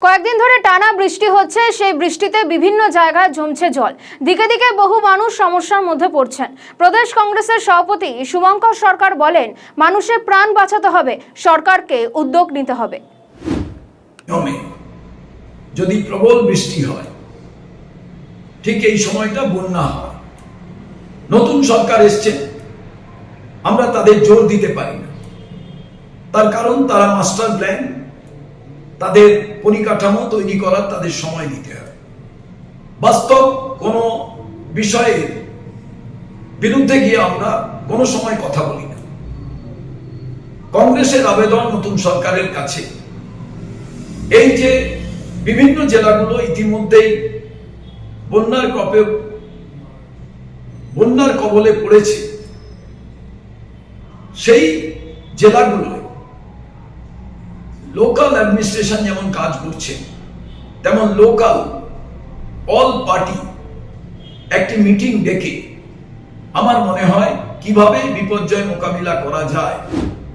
কয়েকদিন ধরে টানা বৃষ্টি হচ্ছে। সেই বৃষ্টিতে বিভিন্ন জায়গায় জমছে জল। দিকে দিকে বহু মানুষ সমস্যার মধ্যে পড়ছেন। প্রদেশ কংগ্রেসের সভাপতি শুভঙ্কর সরকার বলেন, মানুষের প্রাণ বাঁচাতে হবে, সরকারকে উদ্যোগ নিতে হবে। যদি প্রবল বৃষ্টি হয়, ঠিক এই সময়টা বন্যা হয়। নতুন সরকার এসছে, আমরা তাদের জোর দিতে পারি না। তার কারণ তারা মাস্টার প্ল্যান, তাদের পরিকাঠামো তৈরি করার তাদের সময় দিতে হবে। বাস্তব কোনো বিষয়ের বিরুদ্ধে গিয়ে আমরা কোনো সময় কথা বলি না। কংগ্রেসের আবেদন নতুন সরকারের কাছে, এই যে বিভিন্ন জেলাগুলো ইতিমধ্যেই বন্যার কবলে পড়েছে, সেই জেলাগুলোয় লোকাল অ্যাডমিনিস্ট্রেশন যেমন কাজ করছে, তেমন লোকাল অল পার্টি একটি মিটিং ডেকে আমার মনে হয় কিভাবে বিপর্যয় মোকাবিলা করা যায়